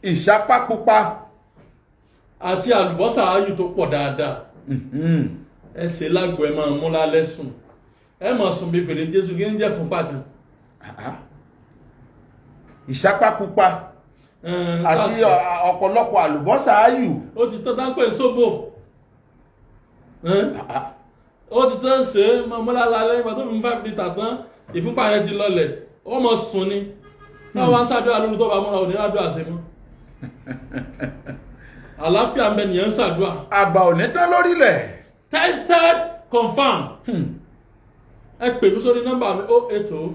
ìṣápá pupa àti àlùbọ́sà ayù tó pọ̀ dáadáa ẹ ṣe lágbo ẹ máa mú lálẹ́ sùn ẹ máa sùn bí fèrè Jésù kí ń jẹ́ fún pàtó. ìṣápá pupa àti ọ̀pọ̀lọpọ̀ àlùbọ́sà ayù. ó ti tán dápẹ́ sóbò ó ti tán ṣe é máa mú lálẹ́ ìgbà tó fi 5 litre tán ìfúnpá yẹn ti lọlẹ̀ ó mọ̀ sùn ni náà wá ń ṣàdúrà lórí tó bá múra òní ládùúgbò àṣẹ mọ́ àlàáfíà ń bẹ nìyẹn ń ṣàdúrà. àgbà ò ní tán lórílẹ̀. tested confirm. ẹ pè mí sórí nọ́mbà mi 080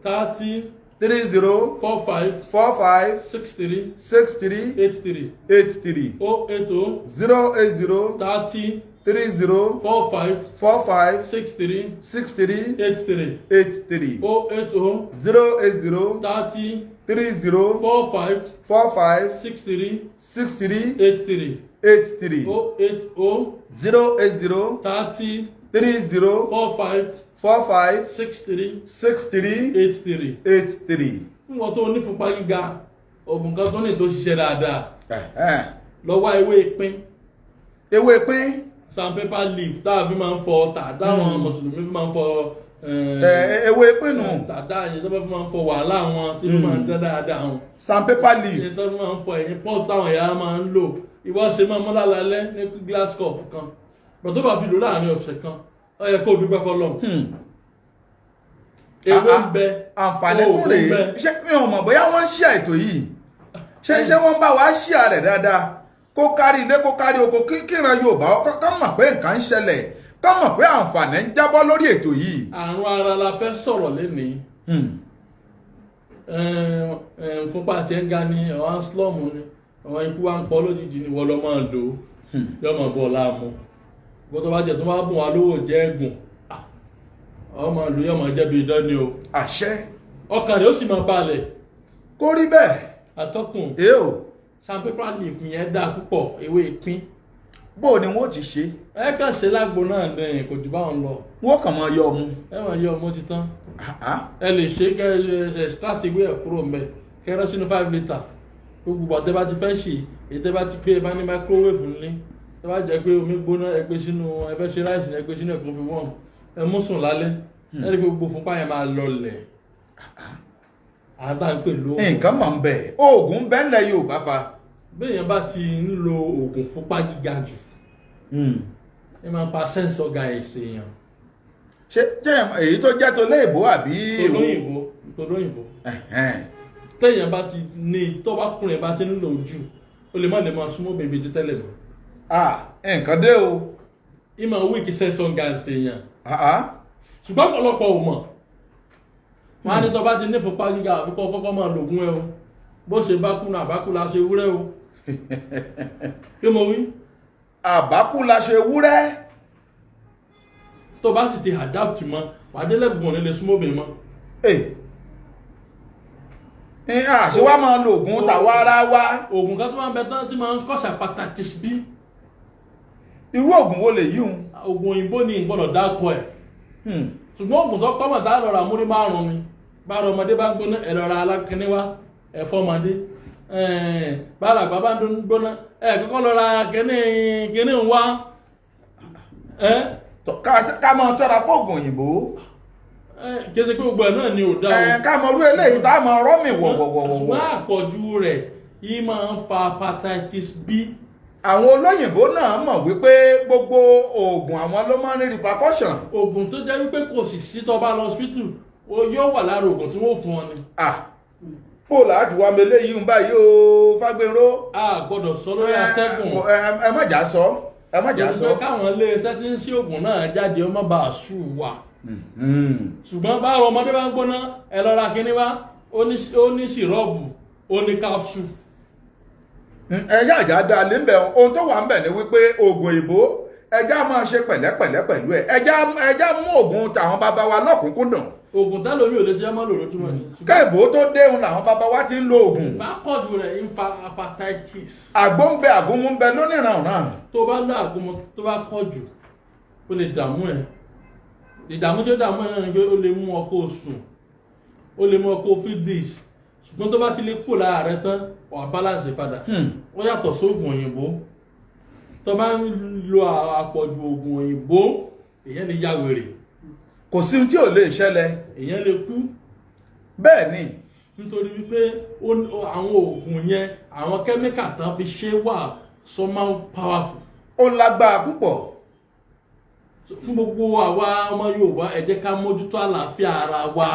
30 30 45 45 63 63 83 83 080 080 30 30 45 45 63 63 83 83 080 080 30 30 45 45 63 63 83 83 080 080 30 30 45 45 63 63 83 83. fún wọn tó onífúnpá gíga oògùn kan tó ní tó ṣiṣẹ́ dáadáa lọ wá ewé ìpín ewé pín sandpaper leaf táà fi máa ń fọ ọ̀tà táwọn mùsùlùmí fi máa ń fọ ewé pín nù tàdá yẹn tó bá fi máa ń fọ wàhálà wọn tí wọ́n máa ń dán dáadáa wọn sandpaper leaf yẹn tó fi máa ń fọ ẹ̀yìn pọ́ọ̀tù táwọn ẹ̀yà máa ń lò ìwọ ṣe máa mọ́ lálẹ́ ní glass cup kan bọ̀ tó bá fi lò láàrin ọ̀sẹ̀ kan ó yẹ kó o dúpẹ́ fọlọ́run ewé ń bẹ àǹfààní tún rèé ṣé mi ò mọ̀ bóyá wọ́n ń ṣí ètò yìí ṣé wọ́n bá wa ṣí rẹ̀ dáadáa kó kárí ilé kó kárí oko kíran Yorùbá ká mọ̀ pé nǹkan ń ṣẹlẹ̀ ká mọ̀ pé àǹfààní ń jábọ́ lórí ètò yìí. àrùn ara la fẹ́ sọ̀rọ̀ lénìí fúnpá àti ẹ̀ńgá ni àwọn slọ́ọ̀mù ni àwọn ikú wa ń pọ̀ lójijì ni wọ́n lọ́ máa lò ó yọmọ bọ̀ láàmú bó tó bá jẹ tó bá bùn wá lówó jẹ́ ẹ̀gùn ọmọ ìlú yọmọ jẹ́ bí idán ni o. àṣẹ. ọkàn rẹ̀ ó sì máa balẹ̀. kó rí bẹ́ẹ̀. atọ́kùn. sandpaper leaf yẹn dáa púpọ̀ ewé ìpín. bó o ni wọ́n ti ṣe. ẹ kàn ṣe lágbo náà lẹ́yìn kò jù báwọn lọ. wọ́n kàn máa yọ ọmú. ẹ máa yọ ọmú ti tán. ẹ lè ṣe kẹ ẹ start ewé ẹ kúrò mbẹ kẹrẹ sínú 5 litre gbogbo àtẹ bá ti fẹ́ ṣe ètè bá ti pé ẹ bá ní microwave nílé ẹ bá jẹ́ pé omi gbóná ẹ gbé sínú ẹ fẹ́ ṣe ráìsì ẹ gbé sínú ẹ̀kọ́ fi wọ́n ẹ mú sùn lálẹ́ ẹ rí pé gbogbo fúnpá yẹn máa lọlẹ̀ àtà ń pè ló. nǹkan mọ̀ ń bẹ̀ oògùn bẹ́ẹ̀ ńlẹ̀ Yorùbá fa. béèyàn bá ti ń lo oògùn fúnpá gíga jù ẹ máa pa sense organ ẹ̀sẹ̀ èèyàn. ṣé èyí tó jẹ́ tó léèbó àbí. tolóyìnbó téèyàn bá ti ní tọ́wákùnrin bá ti ń lò jù ó lè má lè máa súnmọ́ bèbè ti tẹ́lẹ̀ mọ́. nǹkan dé o. ìmọ̀ wíìkì sense organ ẹ̀sẹ̀ èèyàn. ṣùgbọ́n ọ̀pọ̀lọpọ̀ ò mọ̀ wọ́n á ní tó bá ti ní fúnpá gíga àfikọ́ kọ́kọ́ máa lògùn ẹ o bó ṣe bá kùnà àbákù la ṣe wúrẹ́ o kí mo wí. àbákù la ṣe wúrẹ́. tó bá sì ti adapt mọ́ wàdé lẹ́fùmọ̀ nílé súnmọ́bìn mọ́. ṣé wàá máa lo oògùn tàwa ara wa. oògùn kan tó máa ń bẹ tán tí máa ń kọ́ṣà hepatitis B. irú oògùn wo lè yí òun. oògùn òyìnbó ni ìgbọ́dọ̀ dákọ̀ ẹ̀. ṣùgbọ́n oògùn tó kọ́mọ̀ tá lọ́ra múrí márùn-ún ni bára ọmọdé bá ń gbóná ẹ̀lọ́ra alákíníwá ẹ̀fọ́ ọmọdé bára àgbà bá ń gbóná kọ́kọ́ lọ́ra kíní ń wá. ká máa ṣọ́ra fóògùn òyìnbó. kí ẹ ṣe pé gbogbo ẹ̀ náà ni ò dá o. ká mọ orú eléyìí tá a mọ rọ́mì wọ̀wọ̀wọ̀. ṣùgbọ́n àpọ̀jù rẹ̀ yìí máa ń fa hepatitis B. àwọn olóyìnbó náà mọ̀ wípé gbogbo oògùn àwọn ló máa ń ní repercussion. oògùn tó jẹ́ wípé kò sì sí tó bá lọ hospital yóò wà lára oògùn tí wọ́n fún ọ ni. kó láti wá mi eléyìí ń báyìí o Fágbénró. a gbọ́dọ̀ sọ lórí atẹ́gùn. ẹ má jà sọ ẹ má jà sọ. ìgbẹ́ káwọn ilé iṣẹ́ tí ń ṣe oògùn náà jáde ọmọ bá a sùn wà. ṣùgbọ́n báwo ọmọdé bá ń gbóná ẹ lọ ra kíní wá ó ní ṣìrọ́ọ̀bù ó ní kápsù. ẹjá àjà dá lé ń bẹ̀ ohun tó wà ń bẹ̀ ni wípé oògùn ìbò ẹjá máa ṣe pẹ̀lẹ́pẹ̀lẹ́ pẹ̀lú ẹ̀ ẹjá mú oògùn tàwọn bàbá wa lọ́kùnkúndùn. oògùn tẹ́lómi ò lè ṣe mọ́ lòlójúmọ́ ni. kẹ́ẹ̀bó tó déhùn làwọn bàbá wa ti ń lo oògùn. ìbákọ̀jù rẹ̀ ń fa hepatitis. àgbo ń bẹ àgúnmu ń bẹ lónìrànràn. tó bá lọ àgúnmu tó bá pọ̀jù ó lè dààmú ẹ̀ ìdààmú tó dààmú ẹ̀ náà ni pé ó lè mú ọkọ sùn ó lè mú ọkọ feel this ṣùgbọ́n tó bá ti lè kó lára rẹ tán wà balance padà ó yàtọ̀ sóògùn òyìnbó tó bá ń lo àpọ̀jù ògùn òyìnbó èyàn lè ya wèrè kò sí ohun tí ò lè ṣẹlẹ̀ èyàn lè kú bẹ́ẹ̀ ni nítorí wípé àwọn ògùn yẹn àwọn kẹ́míkà tán fi ṣe wà somehow powerful ó lágbára púpọ̀ fún gbogbo àwa ọmọ Yorùbá ẹ jẹ́ ká mójútó àlàáfíà ara wa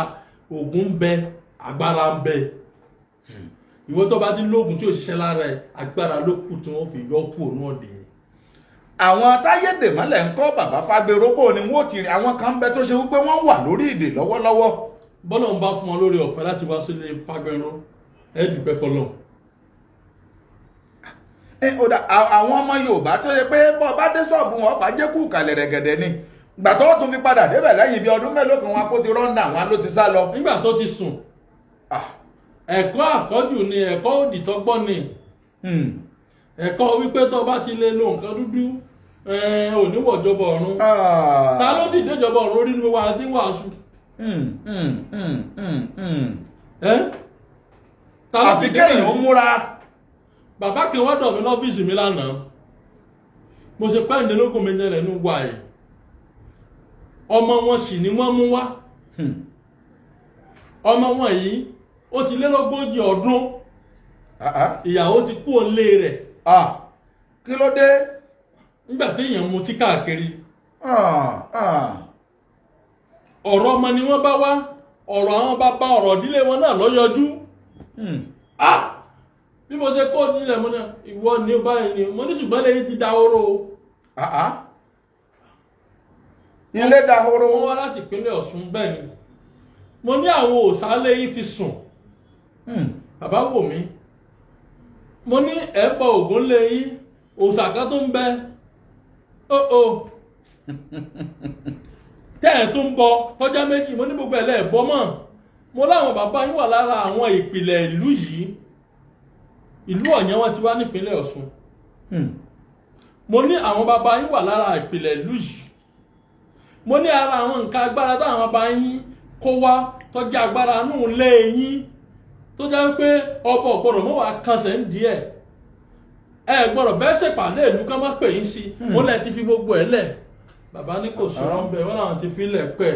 ògùn ń bẹ agbára ń bẹ ìwọ tó bá ti lóògùn tí ò ṣiṣẹ́ lára ẹ agbára ló kù tí wọ́n fi yọ kù òun ọ̀dẹ̀. àwọn táyédèmọ́lẹ̀ ń kọ́ bàbá Fágbèrókò ni wọ́n ti rí àwọn kan bẹ tó ṣe wípé wọ́n wà lórí ìdè lọ́wọ́lọ́wọ́. bọ́lá ń bá fún wọn lórí ọ̀fẹ́ láti wá sílé Fágbèrò ẹ dúpẹ́ fọlọ́. àwọn ọmọ Yorùbá tó yẹ pé bọ́ bá dé ṣọ́ọ̀bù wọn bá jẹ́ kú kàlẹ̀ rẹ̀gẹ̀dẹ̀ ni gbà tó tún fi padà débẹ̀ lẹ́yìn bí ọdún mélòó kan wọn kó ti rọ́ndà wọn ló ti sá lọ. nígbà tó ti sùn ẹ̀kọ́ àkọ́jù ni ẹ̀kọ́ òdì tọ́gbọ́n ni ẹ̀kọ́ wípé tó bá ti lè lo nǹkan dúdú oníwọ̀jọba ọ̀run ta ló ti déjọba ọ̀run rí ní wa tí wàásù àfi kéèyàn ó múra. bàbá kan wá dọ̀ mí lọ́fíìsì mi lánàá mo ṣe pẹ́ǹdínlógún méje rẹ̀ ní wà ẹ̀ ọmọ wọn sì ni wọ́n mú wá ọmọ wọn yìí ó ti lé lógójì ọdún ìyàwó ti kú òǹlé rẹ̀ kí ló dé nígbà tí èèyàn mutí káàkiri ọ̀rọ̀ ọmọ ni wọ́n bá wá ọ̀rọ̀ àwọn bàbá ọ̀rọ̀ ìdílé wọn náà ló yọjú bí mo ṣe kó jílẹ̀ mọ́ náà ìwọ ni ó báyìí ni mo ní ṣùgbọ́n lẹ́yìn ti dahoro ilé dahoro wọ́n wá láti ìpínlẹ̀ Ọ̀ṣun bẹ́ẹ̀ ni mo ní àwọn òsàlẹ̀ yìí ti sùn bàbá wò mí mo ní ẹ̀bọ Ògún lẹ́yìn òsàká tó ń bẹ tẹ́ẹ̀ tó ń bọ tọ́já méjì mo ní gbogbo ẹ̀lẹ́ ẹ̀bọ mọ́ mo láwọn bàbá yín wà lára àwọn ìpìlẹ̀ ìlú yìí ìlú Ọ̀yàn wọn ti wá nípínlẹ̀ Ọ̀ṣun mo ní àwọn bàbá yín wà lára ìpìlẹ̀ ìlú yìí mo ní ara àwọn nǹkan agbára táwọn bàbá yín kó wá tọ́jú agbára nù lé yín tó jẹ́ pé ọba ọ̀gbọ́dọ̀ mọ́ wá kànṣẹ́ ń díẹ̀ ẹ gbọ́dọ̀ bẹ́ẹ̀ ṣèpàdé ìlú kan má pè yín sí mo lẹ́ ti fi gbogbo ẹ̀ lẹ̀ bàbá ní kò sọ̀rọ̀ ń bẹ wọ́n làwọn ti fi lẹ̀ pẹ́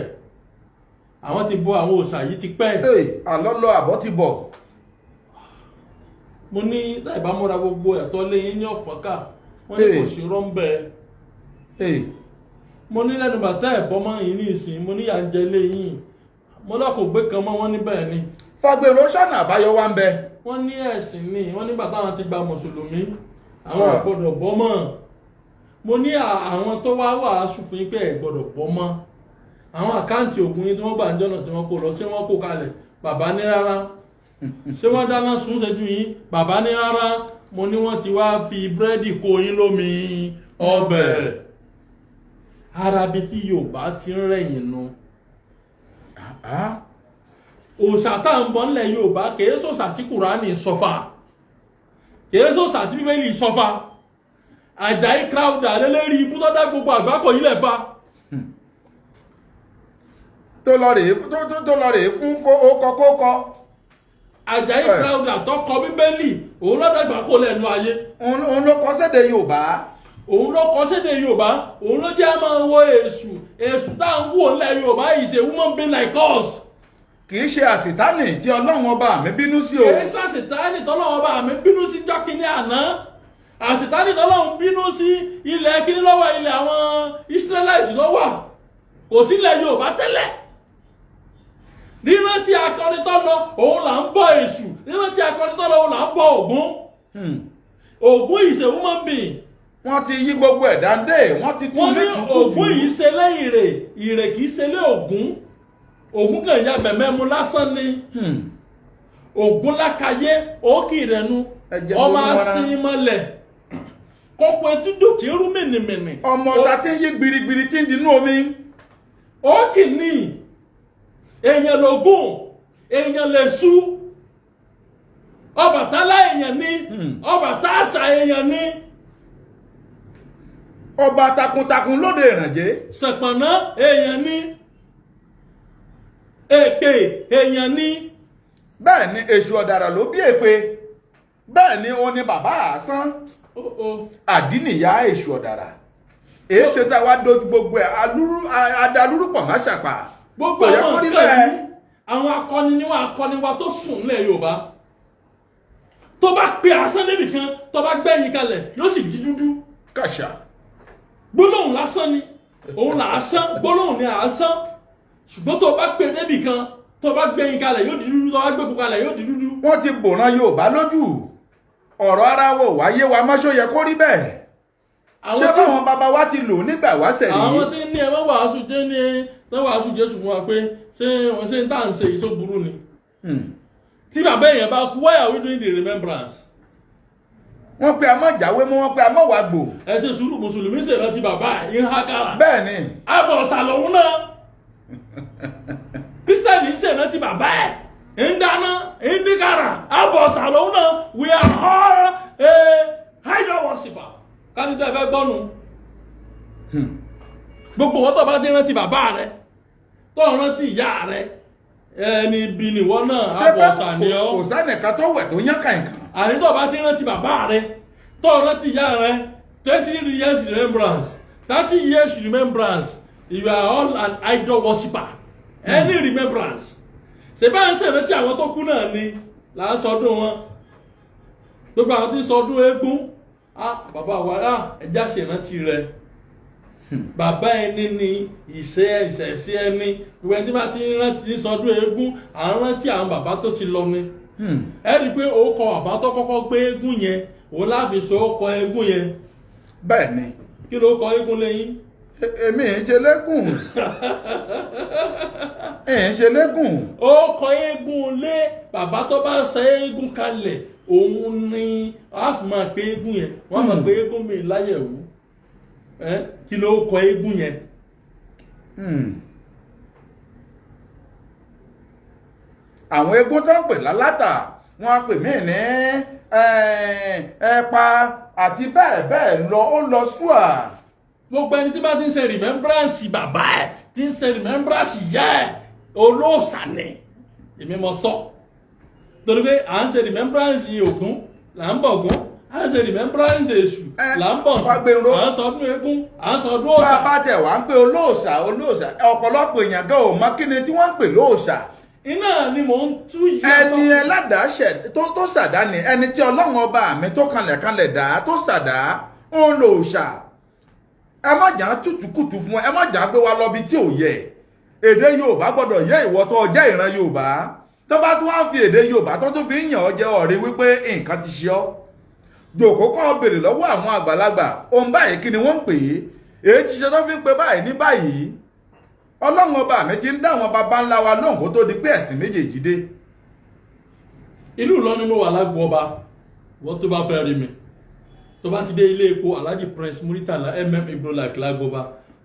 àwọn ti bọ àwọn òòṣà yìí ti pẹ́ àlọ́lọ́ àbọ̀ ti bọ̀ mo ní láìbá múra gbogbo ẹ̀tọ́ léyìn ní ọ̀fọ́ká wọ́n ní kò sí rọ́ńbẹ́ mo ní lẹ́nu bàtà ẹ̀bọ́ mọ́ yìí ní ìsìn mo ní yà ń jẹ léyìn mo lọ́kọ̀ gbé kan mọ́ wọ́n níbẹ̀ ni. Fágbèrò ṣọ́nà àbáyọ wá ń bẹ. wọ́n ní ẹ̀sìn ni wọ́n nígbà táwọn ti gba mùsùlùmí àwọn ò gbọ́dọ̀ bọ́ mọ́ mo ní àwọn tó wá wàásù fún yín pé ẹ̀ gbọ́dọ̀ bọ́ mọ́ àwọn àkáǹtì ògùn yín tí wọ́n gbà ń jọ́nà tí wọ́n kó lọ tí wọ́n kó kalẹ̀ bàbá ní rárá ṣé wọ́n dáná sún ṣẹ́jú yín bàbá ní rárá mo ní wọ́n ti wá fi búrẹ́dì kó yín lómi ọbẹ̀ arabi tí Yorùbá ti ń rẹ̀yìn nu òòṣà tá à ń bọ̀ nílẹ̀ Yorùbá kìí sòòṣà tí Kùránì sọfà kìí sòòṣà tí Bíbélì sọfà Àjàyí Crowther lélẹ́rìí ibú tó dá gbogbo àgbákò yìí lẹ̀ fa tó lọ rèé fún ókọkókọ. Àjàyí Crowther tó kọ Bíbélì òun ló dàgbà kó lẹ́nu ayé. òun ló kọ sédè Yorùbá. òun ló kọ sédè Yorùbá òun ló jẹ́ máa wo èṣù tá à ń wò nílẹ̀ Yorùbá is a human being like us. kì í ṣe àṣìtánì tí Ọlọ́run ọba mi bínú sí o. kì í ṣe àṣìtánì tí Ọlọ́run ọba mi bínú sí jọ́kìnní àná. àṣìtánì tí Ọlọ́run bínú sí ilẹ̀ kíní lọ́wọ́ ilẹ̀ àwọn Israelites lọ́wọ́ kò sí ilẹ̀ Yorùbá tẹ́lẹ̀. ríran tí akọrin tó lọ òun là ń bọ èṣù ríran tí akọrin tó lọ òun là ń bọ Ògún. Ògún is a human being. wọ́n ti yí gbogbo ẹ̀dá dé wọ́n ti tún lé tuntun jù. Ògún yìí ṣe lé ìrè kì í ṣe lé Ògún. Ògún kan ya bẹ̀mẹ̀ mu lásán ni. Ògún lákàyé òkì rẹ̀ nu ọmọ asínmọ́lẹ̀ kọ́kọ́ etí dòtí rú mìnìmìnì. ọmọ ta ti yí gbirigbiri tí ń dinú omi. òkì ní èèyàn lògùn èèyàn lè sú Ọbàtálá èèyàn ní Ọbàtáṣà èèyàn ní. ọba takuntakun lóde ìrànjẹ́. Ṣàpọ̀nná èèyàn ní. Èpè èèyàn ní. bẹ́ẹ̀ ni èṣù ọ̀dàrà ló bí èpè bẹ́ẹ̀ ni ó ní bàbá àásán àdínìyá èṣù ọ̀dàrà èyí ṣe tá a wá dojú gbogbo ẹ̀ adalúrú pọ̀ má ṣàpà gbogbo àwọn nǹkan yìí àwọn akọni ni wọn akọni wa tó sùn nílẹ̀ Yorùbá tó bá pe asán débi kan tó bá gbẹ̀yìn kalẹ̀ yóò sì di dúdú kàṣà gbólóhùn lásán ni òun là asán gbólóhùn ni asán ṣùgbọ́n tó bá pe débi kan tó bá gbẹ̀yìn kalẹ̀ yóò di dúdú tó bá gbẹ̀kú kalẹ̀ yóò di dúdú. wọ́n ti bòrán Yorùbá lójú ọ̀rọ̀ ara wo wáyé wa mọ́ṣọ́ yẹ kó rí bẹ́ẹ̀ ṣé báwọn bàbá wa ti lò nígbà wáṣẹ̀ yìí. àwọn tí ní ẹ̀wọ̀n wàásù jẹ́ ní ẹ̀wọ̀n wàásù Jésù fún wa pé ṣé ń tà ń ṣe èyí tó burú ni. tí bàbá èèyàn bá kú why are we doing the remembrance. wọ́n pe àmọ́ ìjáwé mú wọ́n pe àmọ́ wàgbò. ẹ ṣe sùúrù mùsùlùmí ṣèrántí bàbá yín hákàrà. bẹ́ẹ̀ ni. àbọ̀ ọ̀sà lòun náà. kírísítẹ́nì ṣèrántí bàbá ẹ̀ ń dáná ń dínkàrà àbọ̀ ọ̀sà lòun náà we are all idol worshiper. kánítà ẹ fẹ́ gbọ́nu. gbogbo wọn tó bá ti rántí bàbá rẹ tó rántí ìyá rẹ ẹni ibi nìwọ náà àbọ̀ ọ̀sà ni ọ́. kò sẹ́nìkan tó wẹ̀ tó yán kàìnkàn. àní tó bá ti rántí bàbá rẹ tó rántí ìyá rẹ 20 years remembrance 30 years remembrance you are all an idol worshiper any remembrance ṣe bá ń ṣèrántí àwọn tó kú náà ni là ń sọdún wọn gbogbo àwọn tí ń sọdún eégún bàbá wa ẹja ṣèrántí rẹ bàbá ẹni ni ìṣẹ̀ṣẹ̀ ẹni ìwé tí bá ti rántí sọdún eégún à ń rántí àwọn bàbá tó ti lọ ni ẹ rí i pé orúkọ bàbá tó kọ́kọ́ gbé eégún yẹn òun láfi sọ orúkọ eégún yẹn. bẹ́ẹ̀ ni. kí ló kọ eégún lẹ́yìn. èmi ì ṣe lẹ́gùn ì ṣe lẹ́gùn. orúkọ eégún lé bàbá tó bá ṣe eégún kalẹ̀ òun ni a fi máa pe eégún yẹn wọ́n máa pe eégún mi láyẹ̀wò kí ló kọ eégún yẹn. àwọn eégún tó ń pè lálátà wọ́n á pè mí ní ẹ̀pà àti bẹ́ẹ̀ bẹ́ẹ̀ lọ ó lọ ṣùà. gbogbo ẹni tí bá ti ń ṣe remembrance bàbá ẹ̀ tí ń ṣe remembrance ìyá ẹ̀ olóòṣà ni èmi mọ sọ torí pé à ń ṣe remembrance Ògún là ń bọ̀ Ògún à ń ṣe remembrance Èṣù là ń bọ̀ Ṣàngó à ń sọdún eégún à ń sọdún òòṣà. bá a tẹ̀ wá ń pè olóòṣà ọ̀pọ̀lọpọ̀ èèyàn gan ò mọ kí ni tí wọ́n ń pè lóòṣà. iná ni mò ń tú yìí. ẹni ẹládàáṣẹ tó ṣàdá ni ẹni tí Ọlọ́run ọba mi tó kanlẹ̀ dá tó ṣàdá ó ń lo òòṣà. ẹ má jà ń tútùkùtù fún ẹ má jà ń gbé wa lọ bí tí ò yẹ èdè Yorùbá gbọ́dọ̀ yé ìwọ tó jẹ́ ìran Yorùbá tó bá tún wá fi èdè Yorùbá tó tún fi ń yàn ọ́ jẹ ọ̀rí wípé nǹkan ti ṣe ọ́ jòkó kọ́ béèrè lọ́wọ́ àwọn àgbàlagbà ohun báyìí kí ni wọ́n ń pè é èyí ti ṣe tó fi ń pe báyìí ní báyìí Ọlọ́run ọba mi ti ń dá àwọn baba ńlá wa lóhùn kó tó di pé ẹ̀sìn méjèèjì dé. ìlú Ìlọrin mo wà lágbo ọba wọ́n tó bá fẹ́ rí mi tó bá ti dé ilé epo Alhaji Prince Muritala Ibrolak lágbo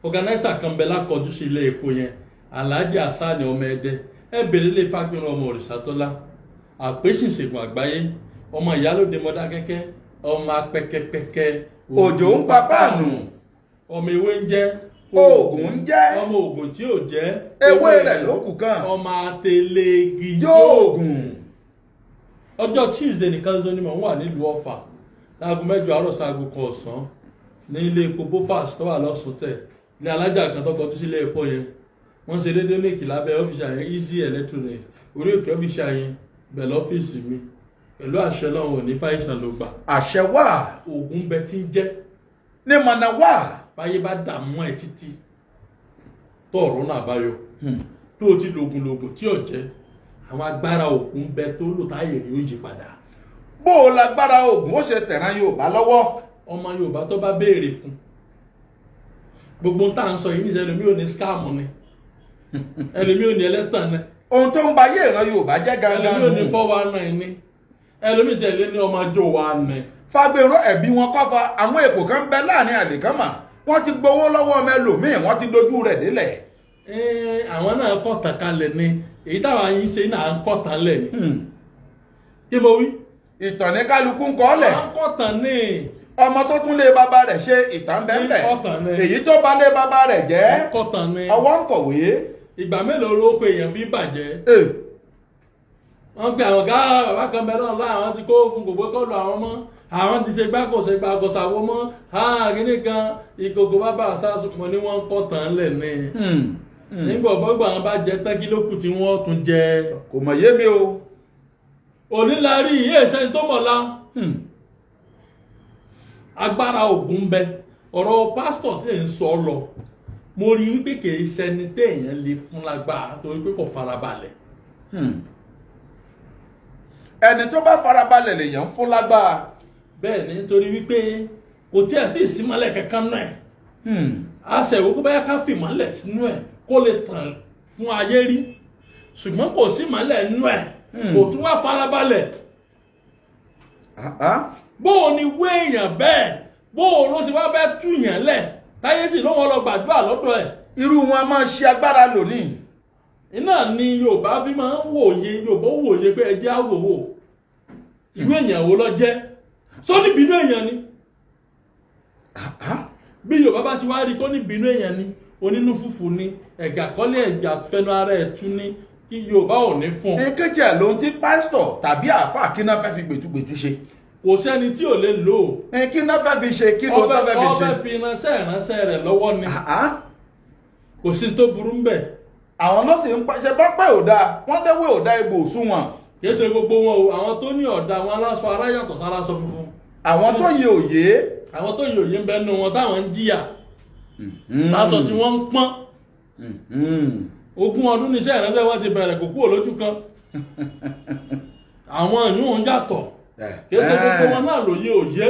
organizer kan bẹ lákọjú sí ilé epo yẹn Alhaji Asani ọmọ Ẹdẹ ẹ bèrè lè Fágbénrún ọmọ Òrìṣàtọ́lá àpèsìnṣègùn àgbáyé ọmọ Ìyálóde Mọdákẹ́kẹ́ ọmọ apẹkẹpẹkẹ òjò ń pa páànù ọmọ ewé ń jẹ oògùn ń jẹ ọmọ oògùn tí ò jẹ ewé rẹ̀ ló kù kan ọmọ àtẹlẹgì yóògùn. ọjọ́ Tuesday nìkan zọ ni mò ń wà nílùú Ọ̀fà láago 8 àárọ̀ sáago 1 ọ̀sán ní ilé epo bofas tó wà lọ́sùn tẹ̀ ní alájà kan tó kọjú sílé epo yẹn wọ́n ṣe déédéé lèkì lábẹ́ ọ́fíìsì àyẹn Easy Electronics orí òkè ọ́fíìsì àyẹn bẹ̀ lọ́fíìsì mi pẹ̀lú àṣẹ náà ò ní fàìsàn ló gbà. àṣẹ wà. oògùn bẹ tí ń jẹ́. ní mọ̀nà wà. báyé bá dààmú ẹ títí tó ọ̀rọ̀ náà bá yọ tó o ti lògùn tí ò jẹ́ àwọn agbára oògùn bẹ tó lò táyè rí ó yí padà. bó o lágbára oògùn ó ṣe tẹ̀ràn Yorùbá lọ́wọ́. ọmọ Yorùbá tó bá béèrè fún gbogbo tá à ń sọ yìí níṣẹ́ ẹlòmí ò ní scam ni ẹlòmí ò ní ẹlẹ́tàn ni. ohun tó ń ba ayé ìran Yorùbá jẹ́ gangan ẹlòmí ò ní 419 ni ẹlòmí tẹ̀lé ní ọmọ ọjọ́ wa ni. Fágbénrún ẹ̀bí wọn kọ́fà àwọn èpò kan bẹ láàrin àlìkámà wọ́n ti gbowó lọ́wọ́ ọmọ ẹlòmíì wọ́n ti dojú rẹ̀ délẹ̀. àwọn náà kọ̀tàn kalẹ̀ ni èyí táwọn yìí ṣe náà ń kọ̀tàn lẹ̀ ni. kí mo wí. ìtàn ní kálukú ń kọ́ lẹ̀. wọ́n kọ̀tàn ní. ọmọ tó tún lé bàbá rẹ̀ ṣe ìtàn bẹ́ẹ̀ èyí tó bá lé bàbá rẹ̀ jẹ́ kọ̀tàn ní. ọwọ́ ń kọ̀wé. ìgbà mélòó ló pe èèyàn bí bàjẹ́. wọ́n pe àwọn ọ̀gá bàbá kan bẹ̀rẹ̀ náà láwọn ti kó fún kò gbé kọ́ọ̀lù àwọn mọ́ àwọn ti ṣe gbákò ṣàwó mọ́ kíní kan ìkòkò bàbá àṣàṣùmọ̀ ni wọ́n ń kọ́ tàn lẹ̀ ní. nígbà ọ̀bọ̀gbọ̀ àwọn bá jẹ tán kí ló kù tí wọ́n tún jẹ. kò mọ̀ yé mi o. onílárí iye ìṣẹ́ni tó mọ̀lá agbára Ògún bẹ ọ̀rọ̀ pásítọ̀ tí ń sọ lọ mo rí wípé kì í ṣẹni téèyàn lè fún lágbára torí pé kò farabalẹ̀. ẹni tó bá farabalẹ̀ lèèyàn fún lágbára. bẹ́ẹ̀ ni nítorí wípé kò tí ẹ̀ tí ì símọ́lẹ̀ kankan náà àṣẹ̀wò kó báyà ká fìmọ́lẹ̀ sínú ẹ̀ kó lè tàn fún ayé rí ṣùgbọ́n kò símọ́lẹ̀ nínú ẹ̀ kò tún wá farabalẹ̀. bóò ni wé èèyàn bẹ́ẹ̀ bóò ló sì wá bẹ́ẹ̀ túyàn lẹ̀ táyé sì lọ́wọ́ lọ gbàdúrà lọ́dọ̀ ẹ̀. irú wọn a máa ṣe agbára lónìí. iná ni Yorùbá fi máa ń wòye Yorùbá wòye pé ẹ jẹ́ àwòwò ìwé èèyàn wo lọ jẹ́ sọ ní bínú èèyàn ni bí Yorùbá bá ti wá rí kó ní bínú èèyàn ni onínú fùfù ni ẹ̀gà kọ́lé ẹ̀gà fẹnu ara ẹ̀ tú ní kí Yorùbá ò ní fún. èkejì ẹ̀ ló ń tí pásítọ̀ tàbí àáfàá kí náà fẹ́ fi gbètúgbètú ṣe. kò sẹ́ni tí ò lè lò ó. kí náà fẹ́ fi ṣe kí ló fẹ́ fi ṣe. ọbẹ̀ fi ìránṣẹ́ rẹ̀ lọ́wọ́ ni kò sí tó burú ń bẹ̀. àwọn ló sì ń pàṣẹ bá pẹ́ òdà wọ́n déwé òdà egbò òṣùwọ̀n. kì í ṣe gbogbo wọn o àwọn tó ní ọ̀dà wọn aláṣọ ara yàtọ̀ sáláṣọ funfun. àwọn tó yẹ òye. àwọn tó yẹ òye ń bẹ nínú wọn táwọn ń jìyà. láṣọ tí wọ́n ń pọ́n. 20 ọdún níṣẹ́ ìránṣẹ́ wọn ti bẹ̀rẹ̀ kò kúrò lójú kan. àwọn ìyún ń yàtọ̀ kì í ṣe gbogbo wọn náà lóye òye.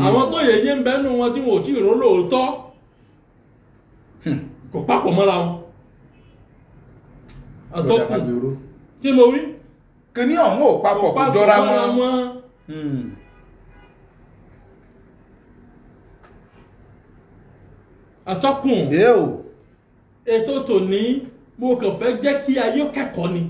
àwọn tó yẹ ń bẹ nínú wọn tí wọn ò tí ì rò lóòótọ́ kò papọ̀ mọ́ra wọn. àtọ́kùn kí mo wí. kíní ọ̀hún ò papọ̀ kò jọra wọn. àtọ́kùn ètò tòní mo kàn fẹ́ jẹ́ kí ayé kẹ́kọ̀ọ́ ni.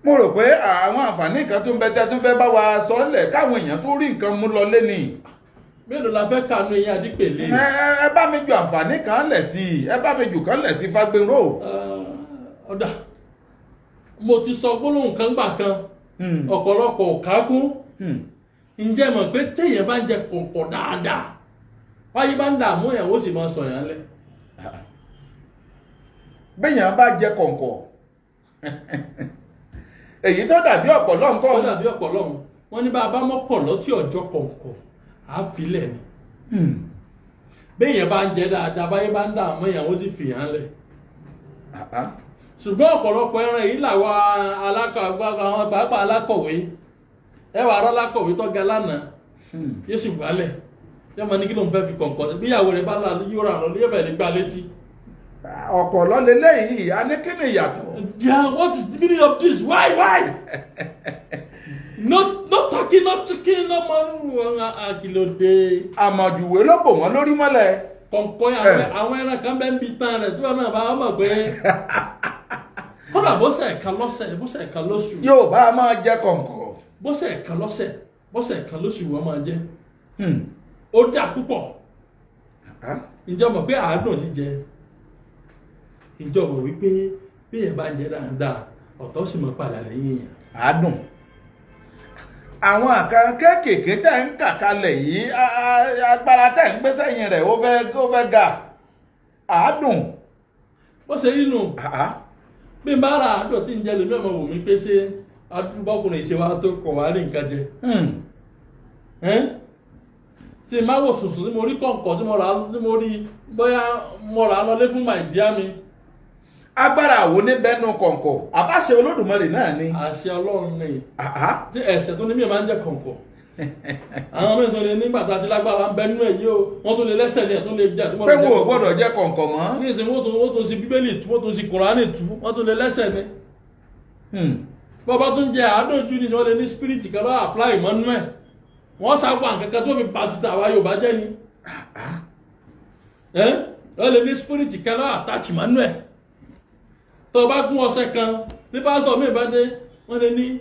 mo rò pé àwọn àǹfààní kan tó ń bẹ tẹ́ tó fẹ́ bá wa sọ́lẹ̀ káwọn èèyàn tó rí nǹkan mú lọ lé ni. mélòó la fẹ́ kànú eyín adípèlé. ẹ bá mi ju àǹfààní kan lẹ̀ sí i ẹ bá mi jù kan lẹ̀ sí Fagbero. ọ̀dà mo ti sọ gbólóhùn kan gbà kan ọ̀pọ̀lọpọ̀ òkágún ǹjẹ́ mọ̀ pé téèyàn bá ń jẹ kọ̀ǹkọ̀ dáadáa wáyé bá ń dààmú èèyàn ó sì máa sọ yàn lẹ. béèyàn bá jẹ kọ̀ǹkọ̀ èyí tó dàbí ọ̀pọ̀lọ́ nǹkan. tó dàbí ọ̀pọ̀lọ́ wọn ní bá a bá mọ́pọ̀lọ́ tí ọjọ́ kọ̀ǹkọ̀ á filẹ̀ ni. béèyàn bá ń jẹ dáadáa báyé bá ń dààmú èèyàn ó sì fìyàn lẹ̀. ṣùgbọ́n ọ̀pọ̀lọpọ̀ ẹran yìí làwọn àwọn pàápàá alákọ̀wé ẹwà ará alákọ̀wé tó ga lánàá yóò sì gbálẹ̀ yóò máa ní kí ló ń fẹ́ fi kọ̀ǹkọ̀ sí bíyàwó rẹ̀ bá là yóò rà lọ yóò fẹ́ lè gbá létí. ọ̀pọ̀lọ́ lélẹ́yìí a ní kí ni ìyàtọ̀. Yeah, what is the meaning of this? Why? Not talking, not talking, no man. Akílódé. Àmọ̀jùwé ló bò wọ́n lórí mọ́lẹ̀. Kọ̀ǹkọ̀ àwọn ẹran kan bẹ́ẹ̀ ń bi tán rẹ̀ tí wọ́n náà bá wọ́n mọ̀ pé kódà bọ́sẹ̀ ẹ̀ka lọ́sẹ̀ bọ́sẹ̀ ẹ̀ka lóṣù. Yóò bá a máa jẹ kọ̀ǹkọ̀. Bọ́sẹ̀ ẹ̀ka lọ́sẹ̀ bọ́sẹ̀ ẹ̀ka lóṣù wọ́n máa jẹ. Ó dà púpọ̀. Ǹjẹ́ mọ̀ pé àádùn jíjẹ. Ǹjẹ́ mọ̀ wípé bí ẹ̀ bá jẹ dáadáa ọ̀tọ̀ sì mọ̀ padà lẹ́yìn yẹn. Àádùn. Àwọn àkàn kéékèèké tẹ̀ ń kà kalẹ̀ yìí agbára tẹ̀ ń gbé sẹ́yìn rẹ̀ ó fẹ́ ga. Àádùn. Bó ṣe rí nù. Bí n bá ra àádùn tí ń jẹ lèmi ọmọ wò mí pé ṣé adúbọ́kùnrin ìṣe wa tó kọ̀ wá rí nǹkan jẹ. Tí n bá wò sùsù tí mo rí kọ̀ǹkọ̀ tí mo rí bóyá mo rà á lọlé fún màìdíá mi. Agbára wo ní bẹ́nu kọ̀ǹkọ̀ àbáṣe Olódùmarè náà ni. Àṣẹ Ọlọ́run ni. Tí ẹ̀ṣẹ̀ tó ní mí máa ń jẹ kọ̀ǹkọ̀. Àwọn mẹ́rin tó lè nígbà tá a ti lágbára ń bẹnu ẹ̀ yìí o wọ́n tó lè lẹ́sẹ̀ ní ẹ̀ tó lè jẹ́ àti mọ́. Pé wo ò gbọ́dọ̀ jẹ́ kọ̀ǹkọ̀ mọ́. Ní ìsìn wọ́n tó sí Bíbélì tú wọ́n tó sí Kùránì tú wọ́n tó lè lẹ́sẹ̀ ní. Bọ́bá tún jẹ àádọ́jú ni wọ́n lè ní spiriti kan lọ́wọ́ apply mọ́nú ẹ̀. Wọ́n sáwọ́ àkẹ́kẹ́ tó fi bàtìtà àwa Yorùbá jẹ́ ni. Wọ́n lè ní spiriti kan lọ́wọ́ attach mọ́nú ẹ̀. Tó bá gún ọṣẹ kan tí pásítọ̀ mi bá dé wọ́n lè ní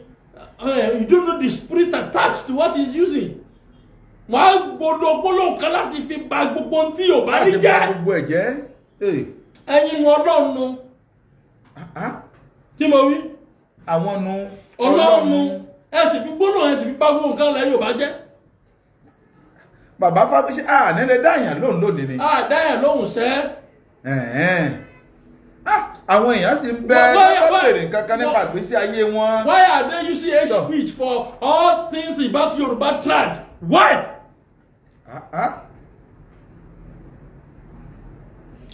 you don't know the spirit attached to what he's using. Wọ́n á gbọdọ̀ gbólóhùn kan láti fi ba gbogbo ohun tí Yorùbá ní jẹ́. Láti ba gbogbo ẹ̀ jẹ́. Ẹyin mu Ọlọ́run nu. kí mo wí. àwọn nu ọlọ́run ẹ sì fi gbóná ẹ sì fi pa gbogbo nǹkan lẹ́yìn ò bá jẹ́. bàbá Fábíyèsí nílé dáyàn lóhùn lónìí ni. dáyàn lóhùn sẹ́. àwọn èèyàn sì ń bẹ lọ́bẹ̀rẹ̀ kankan nípa ìgbésí ayé wọn. Why are they using hate speech for all things about Yoruba tribe? Why?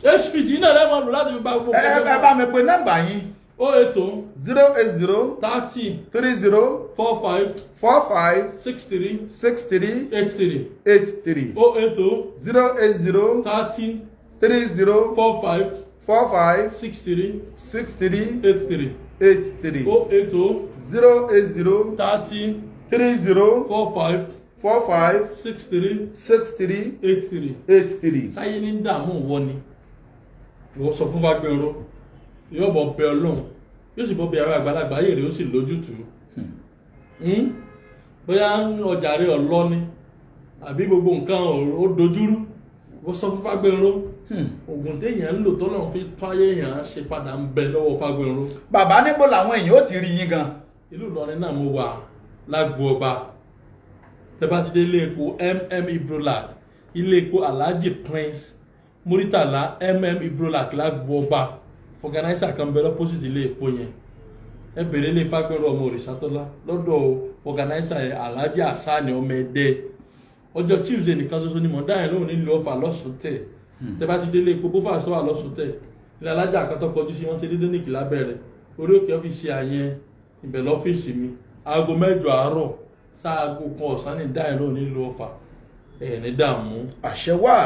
Hate speech yìí náà lẹ́wọ̀n lò láti fi bá gbogbo nǹkan jẹ́. ẹ bá mi pe nọ́mbà yín. 080 080 30 30 45 45 63 63 83 83 080 080 30 30 45 45 63 63 83 83 080 080 30 30 45 45 63 63 83 83. sáyé ní dààmú wọ ni ìwọ sọ fún Fagbénró yóò bọ bẹ Ọlọ́run yóò sì bọ bẹ ara àgbàlagbà ayé rẹ ó sì lójútùú bóyá ọjà rẹ ọlọ ni àbí gbogbo nǹkan ó dojúrú ìwọ sọ fún Fagbénró oògùn téèyàn ń lò tọ́lọ́run fi tó ayé èèyàn ṣe padà ń bẹ lọ́wọ́ Fagbénró. bàbá níbo làwọn èèyàn ó ti rí yín gan. ìlú Ìlọrin náà mo wà lágbo ọba tẹ bá ti dé ilé epo Ibrolac ilé epo Alhaji Prince Muritala Ibrolac lágbo ọba fọgànáísà kan bẹ lọ́pọ̀sìtì ilé epo yẹn ẹ bèrè ilé Fagbénró ọmọ Òrìṣàtọ́lá lọ́dọ̀ fọgànáísà yẹn Alhaji Asani ọmọ Ẹdẹ ọjọ́ Tuesday nìkan ṣoṣo ni mọ̀ dáhìn lóhùn nílùú Ọ̀fà lọ́sùntẹ̀ tẹ bá ti dé ilé epo bófà sọ́wà lọ́sùntẹ̀ ilé alájà àkàtọ́ kọjú sí wọn ṣe dédé nìkì lábẹ́rẹ̀ orí òkè ọ́fíìsì àyẹn ibẹ̀ lọ́fíìsì mi aago 8 àárọ̀ sáago 1 ọ̀sán ní dáhìn lóhùn nílùú Ọ̀fà ẹ̀ ní dààmú. àṣẹ wà.